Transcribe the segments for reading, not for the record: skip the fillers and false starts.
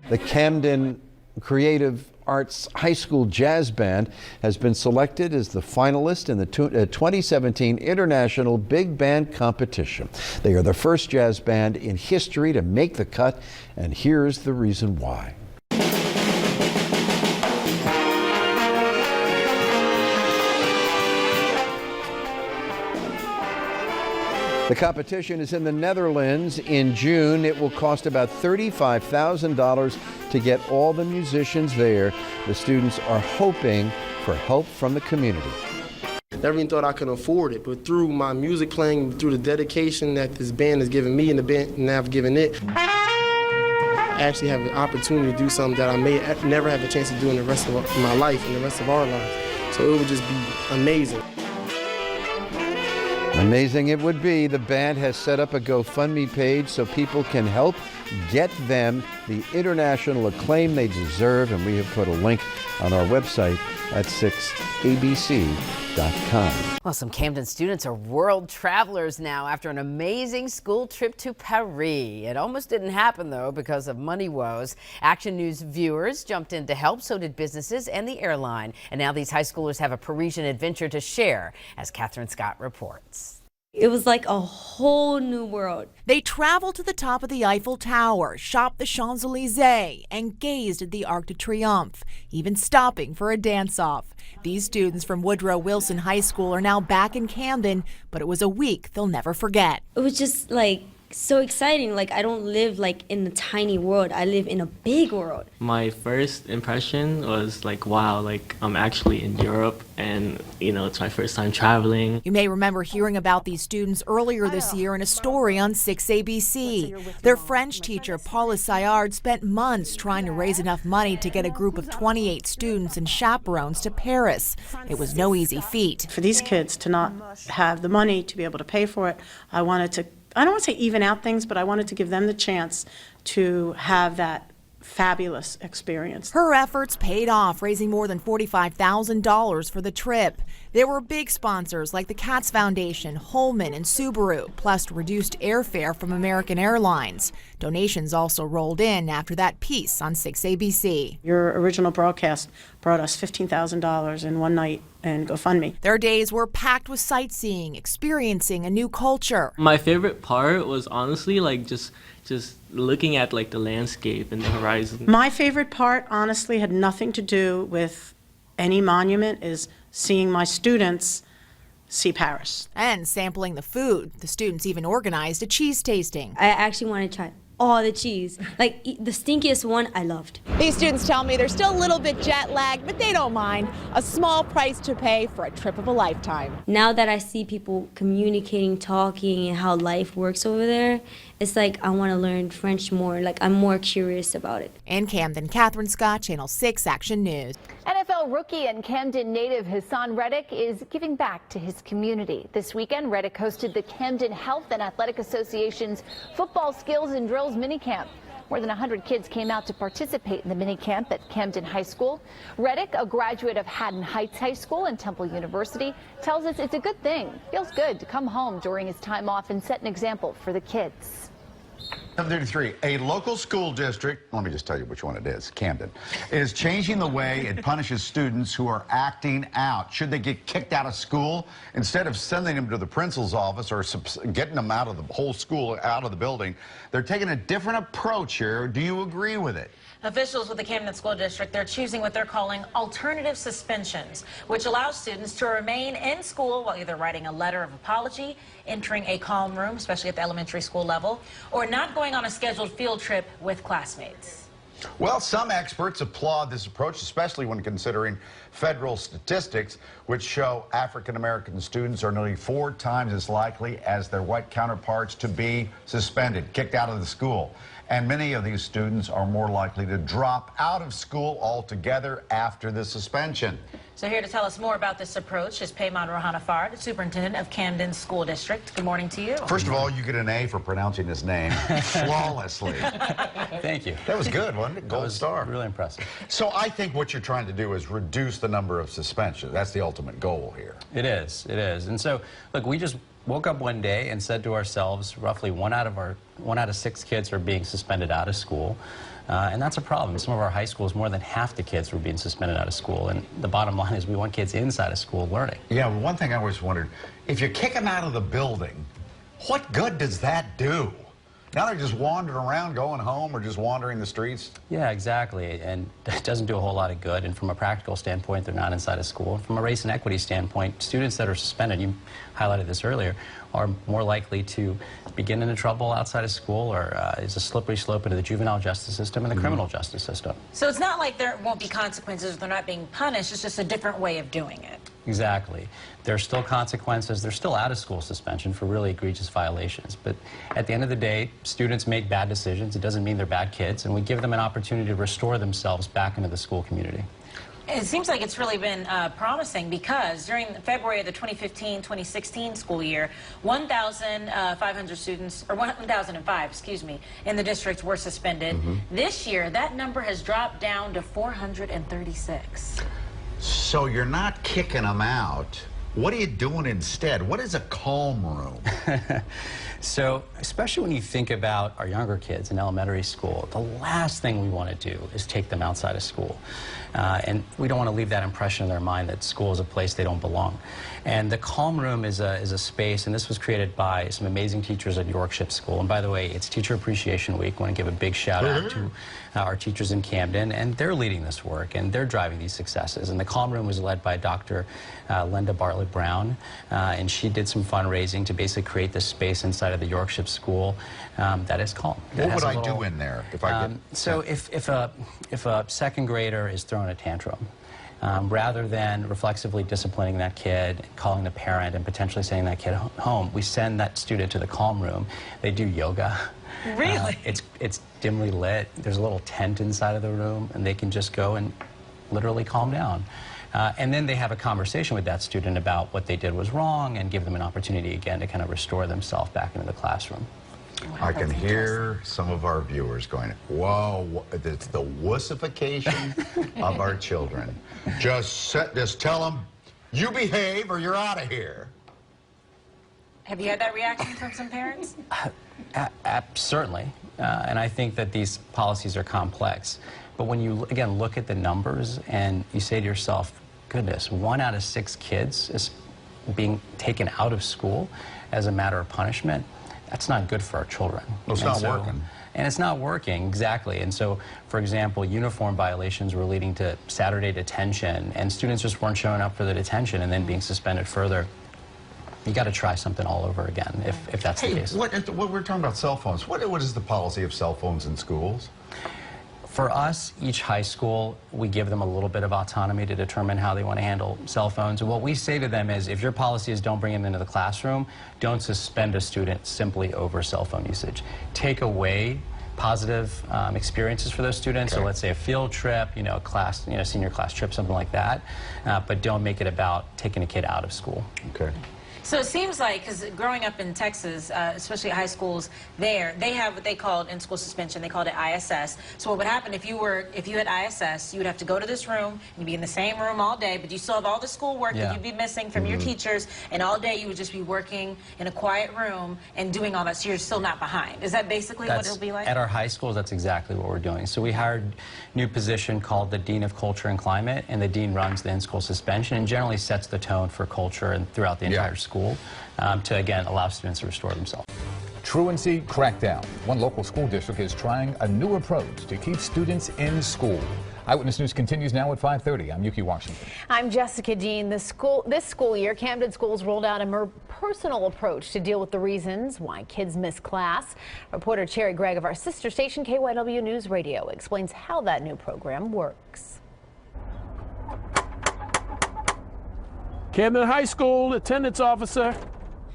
The Camden Creative Arts High School Jazz Band has been selected as the finalist in the 2017 International Big Band Competition. They are the first jazz band in history to make the cut, and here's the reason why. The competition is in the Netherlands in June. It will cost about $35,000 to get all the musicians there. The students are hoping for help from the community. Never even thought I could afford it, but through my music playing, through the dedication that this band has given me and the band and I've given it, I actually have an opportunity to do something that I may never have a chance to do in the rest of my life and the rest of our lives. So it would just be amazing. Amazing it would be. The band has set up a GoFundMe page so people can help get them the international acclaim they deserve, and we have put a link on our website at 6abc.com. Well, some Camden students are world travelers now after an amazing school trip to Paris. It almost didn't happen, though, because of money woes. Action News viewers jumped in to help, so did businesses and the airline. And now these high schoolers have a Parisian adventure to share, as Catherine Scott reports. It was like a whole new world. They traveled to the top of the Eiffel Tower, shopped the Champs-Élysées, and gazed at the Arc de Triomphe, even stopping for a dance-off. These students from Woodrow Wilson High School are now back in Camden, but it was a week they'll never forget. It was just like so exciting. Like I don't live like in a tiny world. I live in a big world. My first impression was like, wow, like I'm actually in Europe and, you know, it's my first time traveling. You may remember hearing about these students earlier this year in a story on 6ABC. Their French teacher, Paula Sayard, spent months trying to raise enough money to get a group of 28 students and chaperones to Paris. It was no easy feat. For these kids to not have the money to be able to pay for it, I don't want to say even out things, but I wanted to give them the chance to have that fabulous experience. Her efforts paid off, raising more than $45,000 for the trip. There were big sponsors like the Katz Foundation, Holman, and Subaru, plus reduced airfare from American Airlines. Donations also rolled in after that piece on 6ABC. Your original broadcast brought us $15,000 in one night and GoFundMe. Their days were packed with sightseeing, experiencing a new culture. My favorite part was honestly like just looking at like the landscape and the horizon. My favorite part honestly had nothing to do with any monument, is seeing my students see Paris. And sampling the food. The students even organized a cheese tasting. I actually want to try all the cheese. Like the stinkiest one I loved. These students tell me they're still a little bit jet lagged, but they don't mind. A small price to pay for a trip of a lifetime. Now that I see people communicating, talking, and how life works over there, it's like I want to learn French more. Like I'm more curious about it. In Camden, Catherine Scott, Channel 6 Action News. NFL rookie and Camden native Hassan Reddick is giving back to his community. This weekend, Reddick hosted the Camden Health and Athletic Association's Football Skills and Drills minicamp. More than 100 kids came out to participate in the minicamp at Camden High School. Reddick, a graduate of Haddon Heights High School and Temple University, tells us it's a good thing. Feels good to come home during his time off and set an example for the kids. 733, a local school district, let me just tell you which one it is, Camden, is changing the way it punishes students who are acting out. Should they get kicked out of school, instead of sending them to the principal's office or getting them out of the whole school, out of the building, they're taking a different approach here. Do you agree with it? Officials with the Camden School District, they're choosing what they're calling alternative suspensions, which allows students to remain in school while either writing a letter of apology, entering a calm room, especially at the elementary school level, or not going on a scheduled field trip with classmates. Well, some experts applaud this approach, especially when considering federal statistics, which show African-American students are nearly 4 times as likely as their white counterparts to be suspended, kicked out of the school. And many of these students are more likely to drop out of school altogether after the suspension. So here to tell us more about this approach is Payman Rohanafard, superintendent of Camden School District. Good morning to you. First of all, you get an A for pronouncing his name flawlessly. Thank you. That was good, wasn't it? Gold star. Really impressive. So I think what you're trying to do is reduce the number of suspensions. That's the ultimate goal here. It is. And so, look, we just woke up one day and said to ourselves, roughly one out of 6 kids are being suspended out of school. And that's a problem. Some of our high schools, more than half the kids were being suspended out of school. And the bottom line is we want kids inside of school learning. Yeah, well, one thing I always wondered, if you kick them out of the building, what good does that do? Now they're just wandering around, going home, or just wandering the streets? Yeah, exactly. And it doesn't do a whole lot of good. And from a practical standpoint, they're not inside of school. From a race and equity standpoint, students that are suspended, you highlighted this earlier, are more likely to begin into trouble outside of school, or is a slippery slope into the juvenile justice system and the criminal justice system. So it's not like there won't be consequences, they're not being punished, it's just a different way of doing it. Exactly. There's still consequences. There's still out-of-school suspension for really egregious violations. But at the end of the day, students make bad decisions. It doesn't mean they're bad kids, and we give them an opportunity to restore themselves back into the school community. It seems like it's really been promising, because during February of the 2015-2016 school year, 1,500 students, or 1,005, excuse me, in the district were suspended. This year, that number has dropped down to 436. So you're not kicking them out. What are you doing instead? What is a calm room? So, especially when you think about our younger kids in elementary school, the last thing we want to do is take them outside of school. And we don't want to leave that impression in their mind that school is a place they don't belong. And the calm room is a space, and this was created by some amazing teachers at Yorkshire School. And by the way, it's Teacher Appreciation Week. I want to give a big shout out to our teachers in Camden, and they're leading this work, and they're driving these successes. And the calm room was led by Dr. Linda Bartlett Brown, and she did some fundraising to basically create this space inside of the Yorkshire School that is calm. What would I do in there if I could? So if a second grader is throwing a tantrum, rather than reflexively disciplining that kid, calling the parent, and potentially sending that kid home, we send that student to the calm room. They do yoga. Really? It's dimly lit. There's a little tent inside of the room, and they can just go and literally calm down. And then they have a conversation with that student about what they did was wrong, and give them an opportunity again to kind of restore themselves back into the classroom. Wow, I can hear some of our viewers going, whoa, it's the wussification of our children. Just tell them, you behave or you're out of here. Have you had that reaction from some parents? Certainly, and I think that these policies are complex. But when you, again, look at the numbers and you say to yourself, goodness, 1 out of 6 kids is being taken out of school as a matter of punishment, that's not good for our children. Well, it's not working. And it's not working, exactly. And so, for example, uniform violations were leading to Saturday detention, and students just weren't showing up for the detention and then being suspended further. You got to try something all over again if that's the case. What we're talking about cell phones. What is the policy of cell phones in schools? For us, each high school, we give them a little bit of autonomy to determine how they want to handle cell phones. And what we say to them is, if your policy is don't bring them into the classroom, don't suspend a student simply over cell phone usage. Take away positive experiences for those students. Okay. So let's say a field trip, a class, senior class trip, something like that. But don't make it about taking a kid out of school. Okay. So it seems like, because growing up in Texas, especially at high schools there, they have what they called in-school suspension. They called it ISS. So what would happen if you had ISS, you would have to go to this room, and you'd be in the same room all day, but you still have all the schoolwork that you'd be missing from your teachers, and all day you would just be working in a quiet room and doing all that, so you're still not behind. Is that basically what it'll be like? At our high schools, that's exactly what we're doing. So we hired a new position called the Dean of Culture and Climate, and the Dean runs the in-school suspension and generally sets the tone for culture and throughout the entire school. To, again, allow students to restore themselves. Truancy crackdown. One local school district is trying a new approach to keep students in school. Eyewitness News continues now at 5:30. I'm Yuki Washington. I'm Jessica Dean. This school year, Camden schools rolled out a more personal approach to deal with the reasons why kids miss class. Reporter Cherry Gregg of our sister station, KYW News Radio, explains how that new program works. Camden High School attendance officer.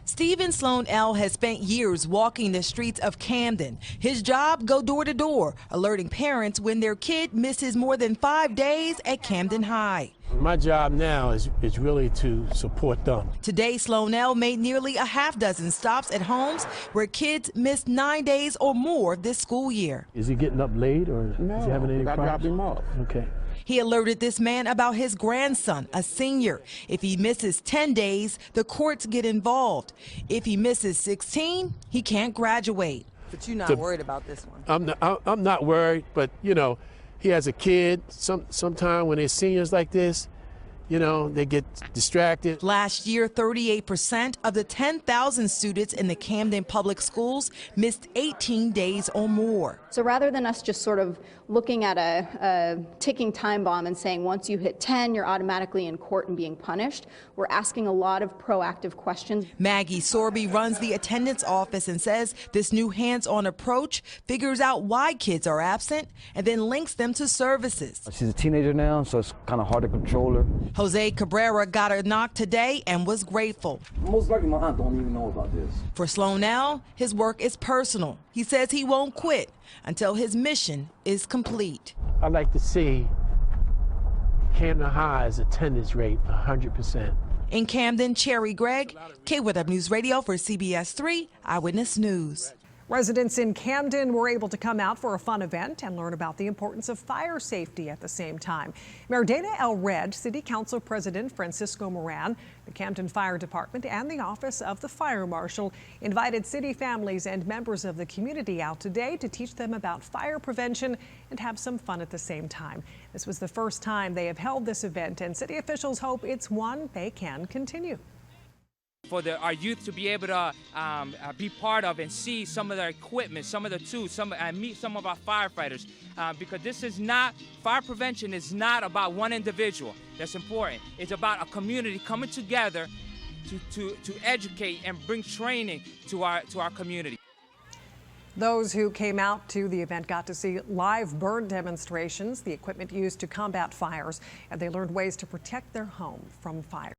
Stephen Sloan L. has spent years walking the streets of Camden. His job, go door to door, alerting parents when their kid misses more than 5 days at Camden High. My job now is really to support them. Today, Sloan L. made nearly a half-dozen stops at homes where kids missed 9 days or more this school year. Is he getting up late, or is he having any problems? I dropped him off. Okay. He alerted this man about his grandson, a senior. If he misses 10 days, the courts get involved. If he misses 16, he can't graduate. But you're not worried about this one? I'm not worried, but, you know, he has a kid. Sometime when they're seniors like this, you know, they get distracted. Last year, 38% of the 10,000 students in the Camden Public Schools missed 18 days or more. So rather than us just sort of looking at a ticking time bomb and saying once you hit 10, you're automatically in court and being punished, we're asking a lot of proactive questions. Maggie Sorby runs the attendance office and says this new hands-on approach figures out why kids are absent and then links them to services. She's a teenager now, so it's kind of hard to control her. Jose Cabrera got a knock today and was grateful. Most likely my aunt don't even know about this. For Sloanell, his work is personal. He says he won't quit until his mission is complete. I'd like to see Camden High's attendance rate 100%. In Camden, Cherry Gregg, KYW News Radio for CBS 3 Eyewitness News. Residents in Camden were able to come out for a fun event and learn about the importance of fire safety at the same time. Mayor Dana Elred, City Council President Francisco Moran, the Camden Fire Department, and the Office of the Fire Marshal invited city families and members of the community out today to teach them about fire prevention and have some fun at the same time. This was the first time they have held this event, and city officials hope it's one they can continue. For our youth to be able to be part of and see some of their equipment, some of the tools, meet some of our firefighters, because this is not, fire prevention is not about one individual. That's important. It's about a community coming together to educate and bring training to our community. Those who came out to the event got to see live burn demonstrations, the equipment used to combat fires, and they learned ways to protect their home from fire.